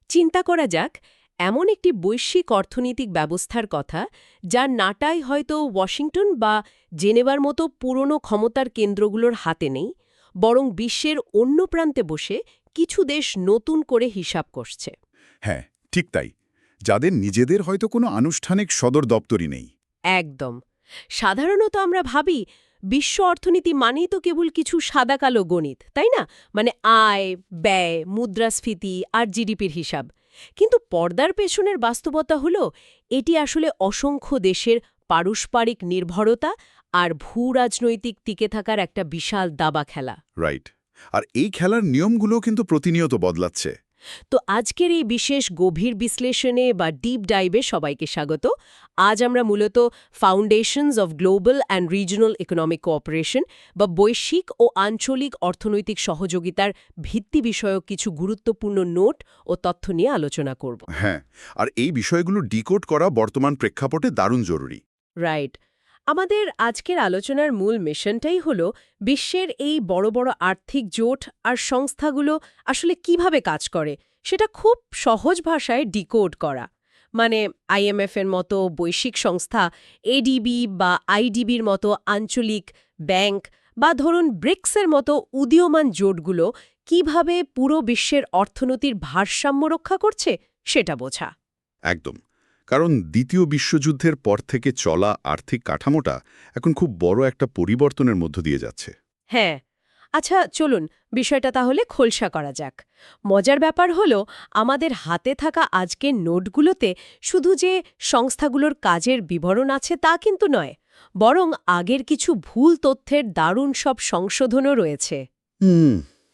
চিন্তা করা যাক এমন একটি বৈশ্বিক অর্থনৈতিক ব্যবস্থার কথা যার নাটাই হয়তো ওয়াশিংটন বা জেনেভার মতো পুরনো ক্ষমতার কেন্দ্রগুলোর হাতে নেই, বরং বিশ্বের অন্য প্রান্তে বসে কিছু দেশ নতুন করে হিসাব করছে। হ্যাঁ, ঠিক তাই। যাদের নিজেদের হয়তো কোনো আনুষ্ঠানিক সদর দপ্তরই নেই। একদম। সাধারণত আমরা ভাবি বিশ্ব অর্থনীতি মানেই তো কেবল কিছু সাদাকালো গণিত, তাই না? মানে আয়, ব্যয়, মুদ্রাস্ফীতি আর জিডিপির হিসাব। কিন্তু পর্দার পেছনের বাস্তবতা হলো এটি আসলে অসংখ্য দেশের পারস্পরিক নির্ভরতা আর ভূরাজনৈতিক টিকে থাকার একটা বিশাল দাবা খেলা। রাইট। আর এই খেলার নিয়মগুলো কিন্তু প্রতিনিয়ত বদলাচ্ছে। তো আজকের এই বিশেষ গভীর বিশ্লেষণে বা ডিপ ডাইভে সবাইকে স্বাগত। আজ আমরা মূলত foundations of global and regional economic cooperation বা বৈশ্বিক ও আঞ্চলিক অর্থনৈতিক সহযোগিতার ভিত্তি বিষয়ক কিছু গুরুত্বপূর্ণ নোট ও তথ্য নিয়ে আলোচনা করব। হ্যাঁ, আর এই বিষয়গুলো ডিকোড করা বর্তমান প্রেক্ষাপটে দারুণ জরুরি। রাইট। আমাদের আজকের আলোচনার মূল মিশনটাই হলো বিশ্বের এই বড় বড় আর্থিক জোট আর সংস্থাগুলো আসলে কিভাবে কাজ করে সেটা খুব সহজ ভাষায় ডিকোড করা। মানে আইএমএফ এর মতো বৈশ্বিক সংস্থা, এডিবি বা আইডিবির মতো আঞ্চলিক ব্যাংক বা ধরুন ব্রিক্সের মতো উদীয়মান জোটগুলো কিভাবে পুরো বিশ্বের অর্থনীতির ভারসাম্য রক্ষা করছে সেটা বোঝা। একদম। কারণ দ্বিতীয় বিশ্বযুদ্ধের পর থেকে চলা আর্থিক কাঠামোটা এখন খুব বড় একটা পরিবর্তনের মধ্য দিয়ে যাচ্ছে। হ্যাঁ। আচ্ছা চলুন বিষয়টা তাহলে খোলসা করা যাক। মজার ব্যাপার হলো আমাদের হাতে থাকা আজকের নোটগুলোতে শুধু যে সংস্থাগুলোর কাজের বিবরণ আছে তা কিন্তু নয়, বরং আগের কিছু ভুল তথ্যের দারুণ সব সংশোধনও রয়েছে।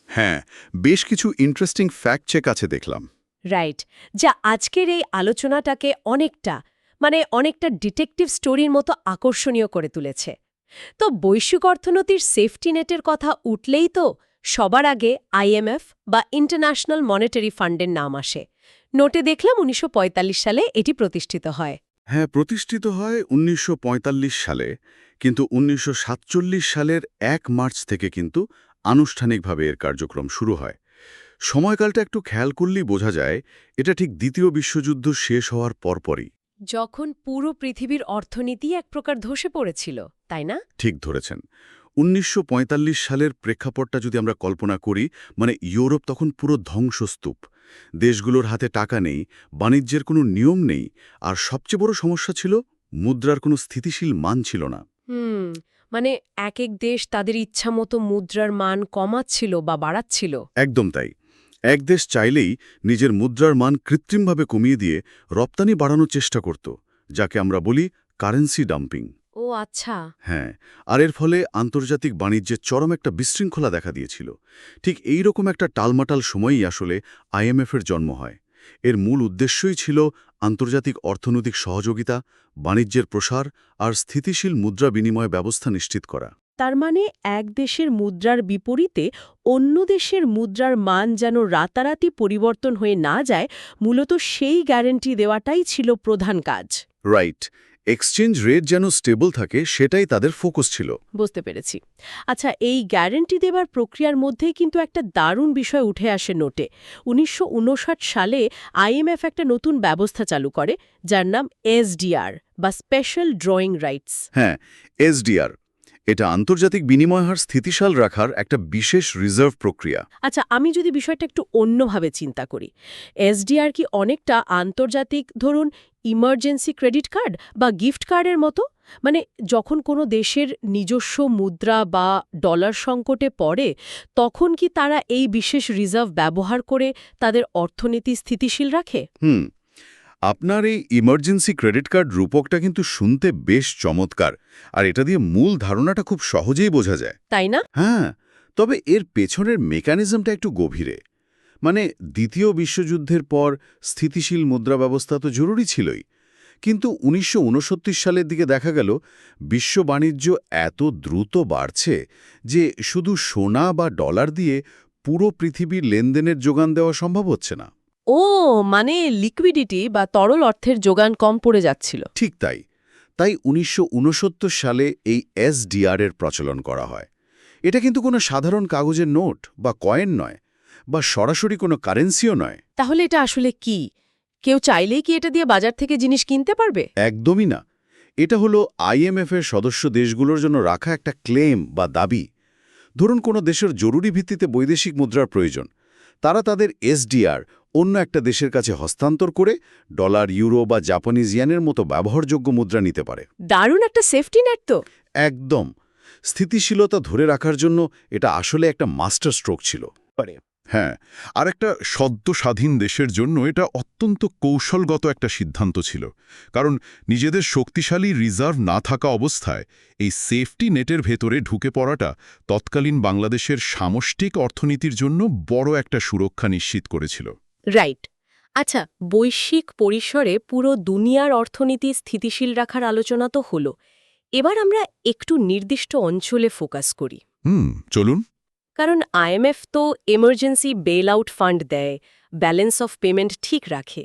হ্যাঁ, বেশ কিছু ইন্টারেস্টিং ফ্যাক্ট চেক আছে দেখলাম। রাইট, যা আজকের এই আলোচনাটাকে অনেকটা ডিটেকটিভ স্টোরির মতো আকর্ষণীয় করে তুলেছে। তো বৈশ্বিক অর্থনীতির সেফটি নেটের কথা উঠলেই তো সবার আগে আইএমএফ বা ইন্টারন্যাশনাল মনিটারি ফান্ডের নাম আসে। নোটে দেখলাম ১৯৪৫ সালে এটি প্রতিষ্ঠিত হয়। হ্যাঁ, প্রতিষ্ঠিত হয় ১৯৪৫ সালে, কিন্তু ১৯৪৭ সালের ১ মার্চ থেকে কিন্তু আনুষ্ঠানিকভাবে এর কার্যক্রম শুরু হয়। সময়কালটা একটু খেয়াল করলেই বোঝা যায় এটা ঠিক দ্বিতীয় বিশ্বযুদ্ধ শেষ হওয়ার পরপরই। যখন পুরো পৃথিবীর অর্থনীতি এক প্রকার ধসে পড়েছিল, তাই না? ঠিক ধরেছেন। ১৯৪৫ সালের প্রেক্ষাপটটা যদি আমরা কল্পনা করি, মানে ইউরোপ তখন পুরো ধ্বংসস্তূপ। দেশগুলোর হাতে টাকা নেই, বাণিজ্যের কোনো নিয়ম নেই, আর সবচেয়ে বড় সমস্যা ছিল মুদ্রার কোনো স্থিতিশীল মান ছিল না। হুম, মানে এক এক দেশ তাদের ইচ্ছামতো মুদ্রার মান কমাচ্ছিল বা বাড়াচ্ছিল। একদম তাই। এক দেশ চাইলেই নিজের মুদ্রার মান কৃত্রিমভাবে কমিয়ে দিয়ে রপ্তানি বাড়ানোর চেষ্টা করত, যাকে আমরা বলি কারেন্সি ডাম্পিং। ও আচ্ছা। হ্যাঁ, আর এর ফলে আন্তর্জাতিক বাণিজ্যে চরম একটা বিশৃঙ্খলা দেখা দিয়েছিল। ঠিক এই রকম একটা টালমাটাল সময়ই আসলে আইএমএফের জন্ম হয়। এর মূল উদ্দেশ্যই ছিল আন্তর্জাতিক অর্থনৈতিক সহযোগিতা, বাণিজ্যের প্রসার আর স্থিতিশীল মুদ্রা বিনিময় ব্যবস্থা নিশ্চিত করা। তার মানে এক দেশের মুদ্রার বিপরীতে অন্য দেশের মুদ্রার মান যেন রাতারাতি পরিবর্তন হয়ে না যায়, মূলত সেই গ্যারান্টি দেওয়াটাই ছিল প্রধান কাজ। রাইট। এক্সচেঞ্জ রেট যেন স্টেবল থাকে সেটাই তাদের ফোকাস ছিল। বুঝতে পেরেছি। আচ্ছা, এই গ্যারান্টি দেবার প্রক্রিয়ার মধ্যেই কিন্তু একটা দারুণ বিষয় উঠে আসে নোটে। ১৯৫৯ সালে আইএমএফ একটা নতুন ব্যবস্থা চালু করে, যার নাম এসডিআর বা স্পেশাল ড্রয়িং রাইটস। হ্যাঁ, এসডিআর। এটা আন্তর্জাতিক বিনিময় হার স্থিতিশীল রাখার একটা বিশেষ রিজার্ভ প্রক্রিয়া। আচ্ছা, আমি যদি বিষয়টা একটু অন্যভাবে চিন্তা করি, এসডিআর কি অনেকটা আন্তর্জাতিক ধরুন ইমার্জেন্সি ক্রেডিট কার্ড বা গিফট কার্ডের মতো? মানে যখন কোনো দেশের নিজস্ব মুদ্রা বা ডলার সংকটে পড়ে, তখন কি তারা এই বিশেষ রিজার্ভ ব্যবহার করে তাদের অর্থনীতি স্থিতিশীল রাখে? আপনার এই ইমার্জেন্সি ক্রেডিট কার্ড রূপকটা কিন্তু শুনতে বেশ চমৎকার, আর এটা দিয়ে মূল ধারণাটা খুব সহজেই বোঝা যায়। তাই না? হ্যাঁ, তবে এর পেছনের মেকানিজমটা একটু গভীরে। মানে দ্বিতীয় বিশ্বযুদ্ধের পর স্থিতিশীল মুদ্রা ব্যবস্থা তো জরুরি ছিলই, কিন্তু ১৯৬৯ সালের দিকে দেখা গেল বিশ্ব বাণিজ্য এত দ্রুত বাড়ছে যে শুধু সোনা বা ডলার দিয়ে পুরো পৃথিবীর লেনদেনের যোগান দেওয়া সম্ভব হচ্ছে না। ও, মানে লিকুইডিটি বা তরল অর্থের যোগান কম পড়ে যাচ্ছিল। ঠিক তাই। তাই ১৯৬৯ সালে এই এসডিআর এর প্রচলন করা হয়। এটা কিন্তু কোনো সাধারণ কাগজের নোট বা কয়েন নয়, বা সরাসরি কোনো কারেন্সিও নয়। তাহলে এটা আসলে কি? কেউ চাইলেই কি এটা দিয়ে বাজার থেকে জিনিস কিনতে পারবে? একদমই না। এটা হলো IMF-এর সদস্য দেশগুলোর জন্য রাখা একটা ক্লেম বা দাবি। ধরুন কোনো দেশের জরুরি ভিত্তিতে বৈদেশিক মুদ্রার প্রয়োজন, তারা তাদের SDR অন্য একটা দেশের কাছে হস্তান্তর করে ডলার, ইউরো বা জাপানিজ ইয়েনের মতো ব্যবহারযোগ্য মুদ্রা নিতে পারে। দারুণ একটা সেফটি নেট তো। একদম। স্থিতিশীলতা ধরে রাখার জন্য এটা আসলে একটা মাস্টার স্ট্রোক ছিল। হ্যাঁ, আর একটা সদ্য স্বাধীন দেশের জন্য এটা অত্যন্ত কৌশলগত একটা সিদ্ধান্ত ছিল, কারণ নিজেদের শক্তিশালী রিজার্ভ না থাকা অবস্থায় এই সেফটি নেটের ভেতরে ঢুকে পড়াটা তৎকালীন বাংলাদেশের সামষ্টিক অর্থনীতির জন্য বড় একটা সুরক্ষা নিশ্চিত করেছিল। রাইট। আচ্ছা, বৈশ্বিক পরিসরে পুরো দুনিয়ার অর্থনীতি স্থিতিশীল রাখার আলোচনা তো হলো। এবার আমরা একটু নির্দিষ্ট অঞ্চলে ফোকাস করি। চলুন। কারণ IMF তো এমার্জেন্সি বেল আউট ফান্ড দেয়, ব্যালেন্স অফ পেমেন্ট ঠিক রাখে।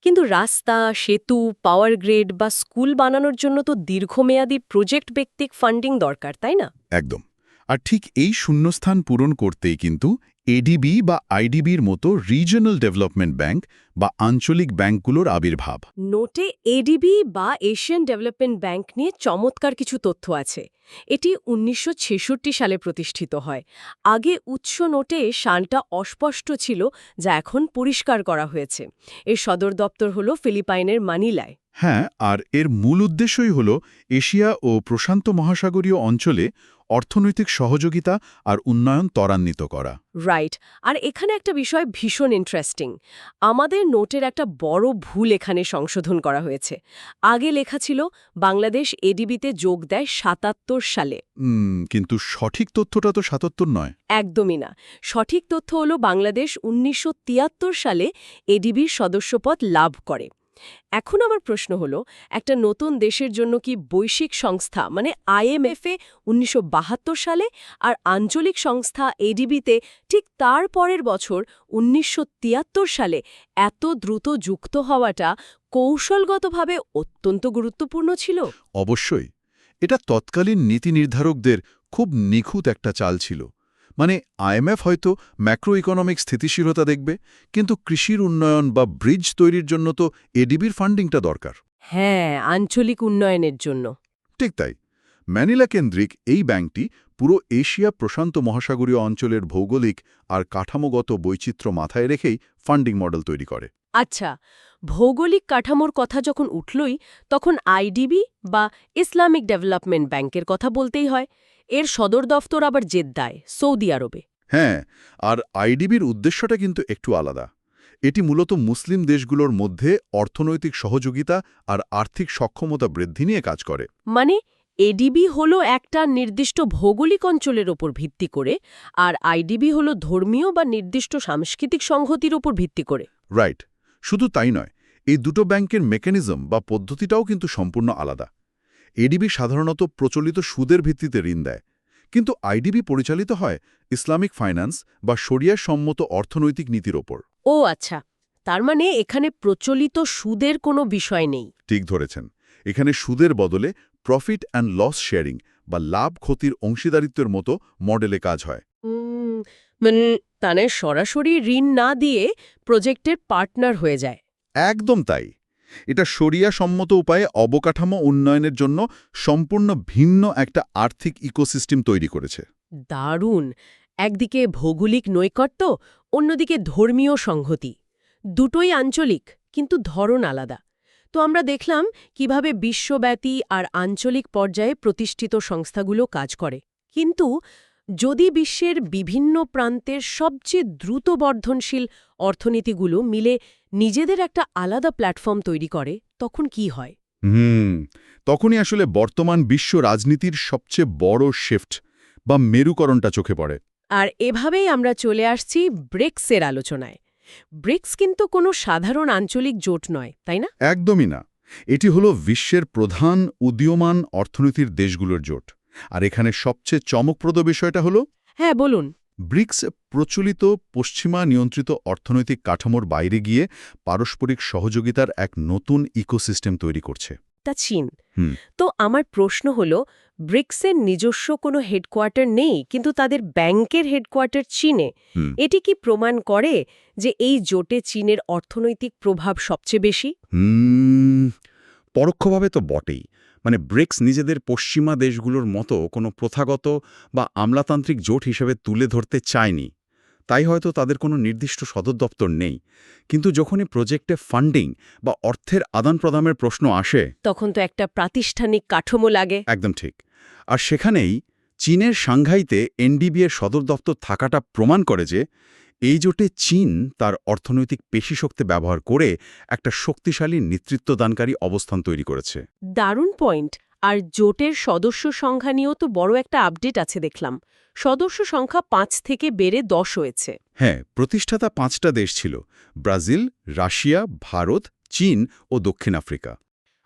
কিন্তু রাস্তা, সেতু, পাওয়ার গ্রিড বা স্কুল বানানোর জন্য তো দীর্ঘমেয়াদী প্রজেক্ট ভিত্তিক ফান্ডিং দরকার, তাই না? একদম। আর ঠিক এই শূন্যস্থান পূরণ করতেই কিন্তু ADB বা IDBর মতো রিজিওনাল ডেভেলপমেন্ট ব্যাংক বা আঞ্চলিক ব্যাংকগুলোর আবির্ভাব। নোটে ADB বা এশিয়ান ডেভেলপমেন্ট ব্যাংক নিয়ে চমৎকার কিছু তথ্য আছে। এটি 1966 সালে প্রতিষ্ঠিত হয়। আগে উৎস নোটে সালটা অস্পষ্ট ছিল, যা এখন পরিষ্কার করা হয়েছে। এর সদর দপ্তর হল ফিলিপাইনের মানিলায়। হ্যাঁ, আর এর মূল উদ্দেশ্যই হল এশিয়া ও প্রশান্ত মহাসাগরীয় অঞ্চলে অর্থনৈতিক সহযোগিতা আর উন্নয়ন ত্বরান্বিত করা। রাইট। আর এখানে একটা বিষয় ভীষণ ইন্টারেস্টিং। আমাদের নোটের একটা বড় ভুল এখানে সংশোধন করা হয়েছে। আগে লেখা ছিল বাংলাদেশ ADB-তে যোগ দেয় 77 সালে। কিন্তু সঠিক তথ্যটা তো 77 নয়। একদমই না। সঠিক তথ্য হল বাংলাদেশ 1973 সালে ADB-র সদস্যপদ লাভ করে। এখন আমার প্রশ্ন হলো, একটা নতুন দেশের জন্য কি বৈশ্বিক সংস্থা মানে IMF-এ 1972 সালে আর আঞ্চলিক সংস্থা ADB-তে ঠিক তার পরের বছর 1973 সালে এত দ্রুত যুক্ত হওয়াটা কৌশলগতভাবে অত্যন্ত গুরুত্বপূর্ণ ছিল? অবশ্যই। এটা তৎকালীন নীতি নির্ধারকদের খুব নিখুঁত একটা চাল ছিল। মানে IMF হয়তো ম্যাক্রো ইকোনমিক স্থিতিশীলতা দেখবে, কিন্তু কৃষির উন্নয়ন বা ব্রিজ তৈরির জন্য তো ADBর ফান্ডিংটা দরকার। হ্যাঁ, আঞ্চলিক উন্নয়নের জন্য। ঠিক তাই। ম্যানিলা কেন্দ্রিক এই ব্যাংকটি পুরো এশিয়া প্রশান্ত মহাসাগরীয় অঞ্চলের ভৌগোলিক আর কাঠামোগত বৈচিত্র্য মাথায় রেখেই ফান্ডিং মডেল তৈরি করে। আচ্ছা, ভৌগোলিক কাঠামোর কথা যখন উঠলই, তখন IDB বা ইসলামিক ডেভেলপমেন্ট ব্যাংকের কথা বলতেই হয়। এর সদর দফতর আবার জেদ্দায়, সৌদি আরবে। হ্যাঁ, আর IDBর উদ্দেশ্যটা কিন্তু একটু আলাদা। এটি মূলত মুসলিম দেশগুলোর মধ্যে অর্থনৈতিক সহযোগিতা আর আর্থিক সক্ষমতা বৃদ্ধি নিয়ে কাজ করে। মানে ADB হলো একটা নির্দিষ্ট ভৌগোলিক অঞ্চলের ওপর ভিত্তি করে, আর IDB হলো ধর্মীয় বা নির্দিষ্ট সাংস্কৃতিক সংহতির ওপর ভিত্তি করে। রাইট। শুধু তাই নয়, এই দুটো ব্যাংকের মেকানিজম বা পদ্ধতিটাও কিন্তু সম্পূর্ণ আলাদা। ADB সাধারণত প্রচলিত সুদের ভিত্তিতে ঋণ দেয়, কিন্তু IDB পরিচালিত হয় ইসলামিক ফাইন্যান্স বা শরিয়া সম্মত অর্থনৈতিক নীতির ওপর। ও আচ্ছা, তার মানে এখানে প্রচলিত সুদের কোনো বিষয় নেই। ঠিক ধরেছেন। এখানে সুদের বদলে প্রফিট অ্যান্ড লস শেয়ারিং বা লাভ ক্ষতির অংশীদারিত্বের মতো মডেলে কাজ হয়। মানে সরাসরি ঋণ না দিয়ে প্রজেক্টের পার্টনার হয়ে যায়। একদম তাই। এটা শরিয়া সম্মত উপায়ে অবকাঠামো উন্নয়নের জন্য সম্পূর্ণ ভিন্ন একটা আর্থিক ইকোসিস্টেম তৈরি করেছে। দারুণ। একদিকে ভৌগোলিক নৈকট্য, অন্যদিকে ধর্মীয় সংহতি। দুটোই আঞ্চলিক, কিন্তু ধরন আলাদা। তো আমরা দেখলাম কিভাবে বিশ্বব্যাপী আর আঞ্চলিক পর্যায়ে প্রতিষ্ঠিত সংস্থাগুলো কাজ করে। কিন্তু যদি বিশ্বের বিভিন্ন প্রান্তের সবচেয়ে দ্রুত বর্ধনশীল অর্থনীতিগুলো মিলে নিজেদের একটা আলাদা প্ল্যাটফর্ম তৈরি করে, তখন কি হয়? তখনই আসলে বর্তমান বিশ্ব রাজনীতির সবচেয়ে বড় শিফট বা মেরুকরণটা চোখে পড়ে। আর এভাবেই আমরা চলে আসছি ব্রিক্সের আলোচনায়। ব্রিক্স কিন্তু কোনো সাধারণ আঞ্চলিক জোট নয়, তাই না? একদমই না। এটি হলো বিশ্বের প্রধান উদীয়মান অর্থনীতির দেশগুলোর জোট। আর এখানে সবচেয়ে চমকপ্রদ বিষয়টা হলো, হ্যাঁ বলুন। ব্রিক্স প্রচলিত পশ্চিমা নিয়ন্ত্রিত অর্থনৈতিক কাঠামোর বাইরে গিয়ে পারস্পরিক সহযোগিতার এক নতুন ইকোসিস্টেম তৈরি করছে। তা চীন। হুম। তো আমার প্রশ্ন হলো, ব্রিক্সের নিজস্ব কোনো হেডকোয়ার্টার নেই, কিন্তু তাদের ব্যাংকের হেডকোয়ার্টার চীনে। হুম। এটি কি প্রমাণ করে যে এই জোটে চীনের অর্থনৈতিক প্রভাব সবচেয়ে বেশি? হুম, পরোক্ষভাবে তো বটেই। মানে ব্রিক্স নিজেদের পশ্চিমা দেশগুলোর মতো কোনো প্রথাগত বা আমলাতান্ত্রিক জোট হিসেবে তুলে ধরতে চায়নি। তাই হয়তো তাদের কোনো নির্দিষ্ট সদর দপ্তর নেই। কিন্তু যখনই প্রজেক্টে ফান্ডিং বা অর্থের আদান-প্রদানের প্রশ্ন আসে, তখন তো একটা প্রাতিষ্ঠানিক কাঠামো লাগে। একদম ঠিক। আর সেখানেই চীনের সাংঘাইতে এনডিবি এর সদর দপ্তর থাকাটা প্রমাণ করে যে এই জোটে চীন তার অর্থনৈতিক পেশিশক্তি ব্যবহার করে একটা শক্তিশালী নেতৃত্বদানকারী অবস্থান তৈরি করেছে। দারুণ পয়েন্ট। আর জোটের সদস্য সংখ্যা নিয়েও তো বড় একটা আপডেট আছে দেখলাম। সদস্য সংখ্যা 5 থেকে বেড়ে 10 হয়েছে। হ্যাঁ, প্রতিষ্ঠাতা 5টা দেশ ছিল: ব্রাজিল, রাশিয়া, ভারত, চীন ও দক্ষিণ আফ্রিকা।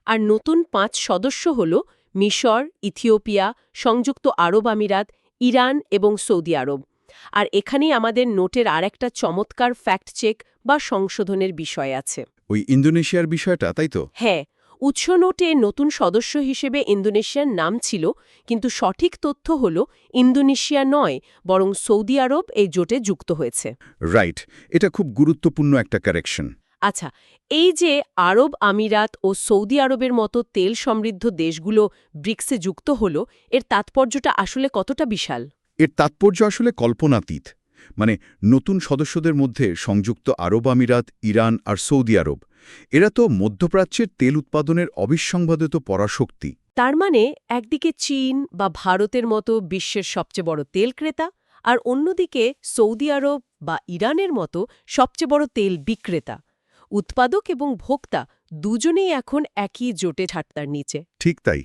আর নতুন 5 সদস্য হল মিশর, ইথিওপিয়া, সংযুক্ত আরব আমিরাত, ইরান এবং সৌদি আরব। আর এখানেই আমাদের নোটের আরেকটা চমৎকার ফ্যাক্ট চেক বা সংশোধনের বিষয় আছে। ওই ইন্দোনেশিয়ার বিষয়টা, তাই তো? হ্যাঁ, উৎস নোটে নতুন সদস্য হিসেবে ইন্দোনেশিয়ার নাম ছিল, কিন্তু সঠিক তথ্য হল ইন্দোনেশিয়া নয়, বরং সৌদি আরব এই জোটে যুক্ত হয়েছে। রাইট, এটা খুব গুরুত্বপূর্ণ একটা কারেকশন। আচ্ছা, এই যে আরব আমিরাত ও সৌদি আরবের মতো তেল সমৃদ্ধ দেশগুলো ব্রিক্সে যুক্ত হল, এর তাৎপর্যটা আসলে কতটা বিশাল? এর তাৎপর্য আসলে কল্পনাতীত। মানে নতুন সদস্যদের মধ্যে সংযুক্ত আরব আমিরাত, ইরান আর সৌদি আরব, এরা তো মধ্যপ্রাচ্যের তেল উৎপাদনের অবিসংবাদিত পরাশক্তি। তার মানে একদিকে চীন বা ভারতের মতো বিশ্বের সবচেয়ে বড় তেল ক্রেতা, আর অন্যদিকে সৌদি আরব বা ইরানের মতো সবচেয়ে বড় তেল বিক্রেতা। উৎপাদক এবং ভোক্তা দুজনেই এখন একই জোটে ছাড়তার নিচে। ঠিক তাই।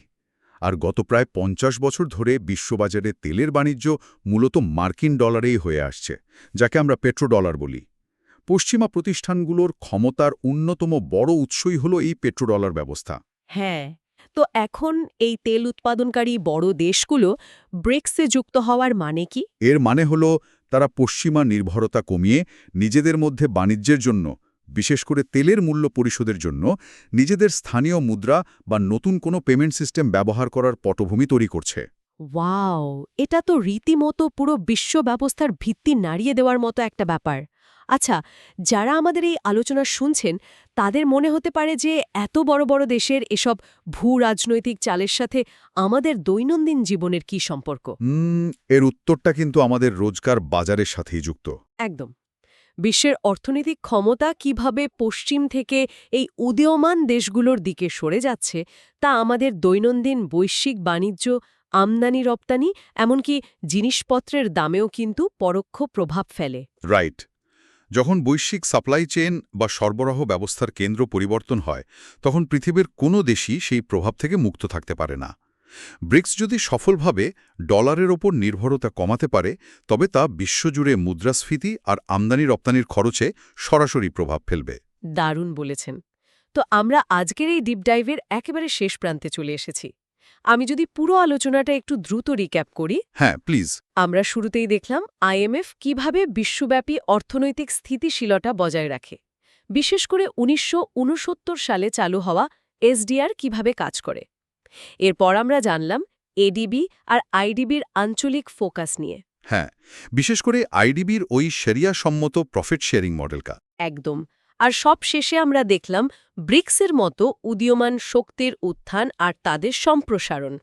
আর গত প্রায় 50 বছর ধরে বিশ্ববাজারে তেলের বাণিজ্য মূলত মার্কিন ডলারেই হয়ে আসছে, যাকে আমরা পেট্রোডলার বলি। পশ্চিমা প্রতিষ্ঠানগুলোর ক্ষমতার অন্যতম বড় উৎসই হল এই পেট্রোডলার ব্যবস্থা। হ্যাঁ, তো এখন এই তেল উৎপাদনকারী বড় দেশগুলো ব্রিক্সে যুক্ত হওয়ার মানে কি? এর মানে হল তারা পশ্চিমা নির্ভরতা কমিয়ে নিজেদের মধ্যে বাণিজ্যের জন্য, বিশেষ করে তেলের মূল্য পরিশোধের জন্য, নিজেদের স্থানীয় মুদ্রা বা নতুন কোনো পেমেন্ট সিস্টেম ব্যবহার করার পটভূমি তৈরি করছে। ওয়াও, এটা তো রীতিমতো পুরো বিশ্ব ব্যবস্থার ভিত্তি নাড়িয়ে দেওয়ার মতো একটা ব্যাপার। আচ্ছা, যারা আমাদের এই আলোচনা শুনছেন তাদের মনে হতে পারে যে এত বড় বড় দেশের এসব ভূ-রাজনৈতিক চালের সাথে আমাদের দৈনন্দিন জীবনের কি সম্পর্ক? এর উত্তরটা কিন্তু আমাদের রোজকার বাজারের সাথেই যুক্ত। একদম। বিশ্বের অর্থনৈতিক ক্ষমতা কিভাবে পশ্চিম থেকে এই উদীয়মান দেশগুলোর দিকে সরে যাচ্ছে তা আমাদের দৈনন্দিন বৈশ্বিক বাণিজ্য, আমদানি রপ্তানি, এমনকি জিনিসপত্রের দামেও কিন্তু পরোক্ষ প্রভাব ফেলে। রাইট। যখন বৈশ্বিক সাপ্লাই চেইন বা সরবরাহ ব্যবস্থার কেন্দ্র পরিবর্তন হয়, তখন পৃথিবীর কোনো দেশই সেই প্রভাব থেকে মুক্ত থাকতে পারে না। ব্রিক্স যদি সফলভাবে ডলারের ওপর নির্ভরতা কমাতে পারে, তবে তা বিশ্বজুড়ে মুদ্রাস্ফীতি আর আমদানি রপ্তানির খরচে সরাসরি প্রভাব ফেলবে। দারুণ বলেছেন। তো আমরা আজকের এই ডিপ ডাইভের একেবারে শেষ প্রান্তে চলে এসেছি। আমি যদি পুরো আলোচনাটা একটু দ্রুত রিক্যাপ করি। হ্যাঁ, প্লিজ। আমরা শুরুতেই দেখলাম আইএমএফ কিভাবে বিশ্বব্যাপী অর্থনৈতিক স্থিতিশীলতা বজায় রাখে, বিশেষ করে 1969 সালে চালু হওয়া এসডিআর কিভাবে কাজ করে। এরপর আমরা জানলাম এডিবি আর আইডিবির আঞ্চলিক ফোকাস নিয়ে। হ্যাঁ, বিশেষ করে আইডিবির ওই শরিয়া সম্মত প্রফিট শেয়ারিং মডেলটা। একদম। আর সব শেষে আমরা দেখলাম ব্রিক্সের মতো উদীয়মান শক্তির উত্থান আর তাদের সম্প্রসারণ।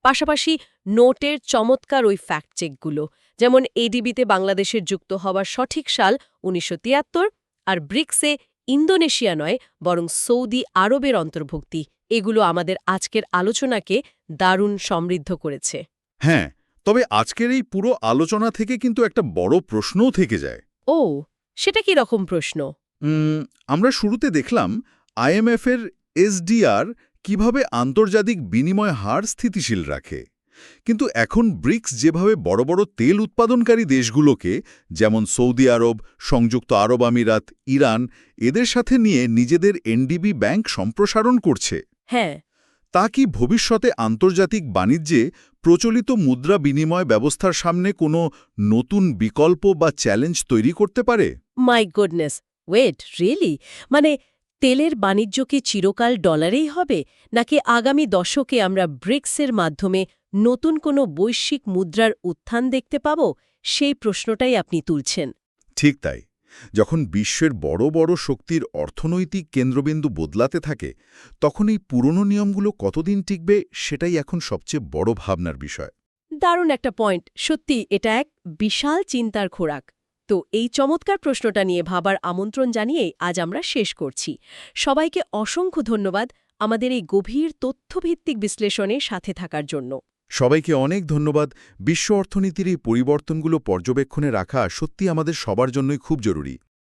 পাশাপাশি নোটের চমৎকার ওই ফ্যাক্ট চেকগুলো, যেমন এডিবিতে বাংলাদেশের যুক্ত হওয়ার সঠিক সাল 1973, আর ব্রিক্সে ইন্দোনেশিয়া নয় বরং সৌদি আরবের অন্তর্ভুক্তি, এগুলো আমাদের আজকের আলোচনাকে দারুণ সমৃদ্ধ করেছে। হ্যাঁ, তবে আজকের এই পুরো আলোচনা থেকে কিন্তু একটা বড় প্রশ্নও থেকে যায়। ও, সেটা কি রকম প্রশ্ন? আমরা শুরুতে দেখলাম আইএমএফের এসডিআর কিভাবে আন্তর্জাতিক বিনিময় হার স্থিতিশীল রাখে। কিন্তু এখন ব্রিক্স যেভাবে বড় বড় তেল উৎপাদনকারী দেশগুলোকে, যেমন সৌদি আরব, সংযুক্ত আরব আমিরাত, ইরান, এদের সাথে নিয়ে নিজেদের এনডিবি ব্যাংক সম্প্রসারণ করছে, হ্যাঁ, তা কি ভবিষ্যতে আন্তর্জাতিক বাণিজ্যে প্রচলিত মুদ্রা বিনিময় ব্যবস্থার সামনে কোনো নতুন বিকল্প বা চ্যালেঞ্জ তৈরি করতে পারে? My goodness, wait, really? মানে তেলের বাণিজ্য কি চিরকাল ডলারেই হবে, নাকি আগামী দশকে আমরা ব্রিক্সের মাধ্যমে নতুন কোনো বৈশ্বিক মুদ্রার উত্থান দেখতে পাব, সেই প্রশ্নটাই আপনি তুলছেন। ঠিক তাই। যখন বিশ্বের বড় বড় শক্তির অর্থনৈতিক কেন্দ্রবিন্দু বদলাতে থাকে, তখন এই পুরনো নিয়মগুলো কতদিন টিকবে সেটাই এখন সবচেয়ে বড় ভাবনার বিষয়। দারুণ একটা পয়েন্ট। সত্যি এটা এক বিশাল চিন্তার খোরাক। তো এই চমৎকার প্রশ্নটা নিয়ে ভাবার আমন্ত্রণ জানিয়েই আজ আমরা শেষ করছি। সবাইকে অসংখ্য ধন্যবাদ আমাদের এই গভীর তথ্যভিত্তিক বিশ্লেষণে সাথে থাকার জন্য। সবাইকে অনেক ধন্যবাদ। বিশ্ব অর্থনীতির এই পরিবর্তনগুলো পর্যবেক্ষণে রাখা সত্যি আমাদের সবার জন্যই খুব জরুরি।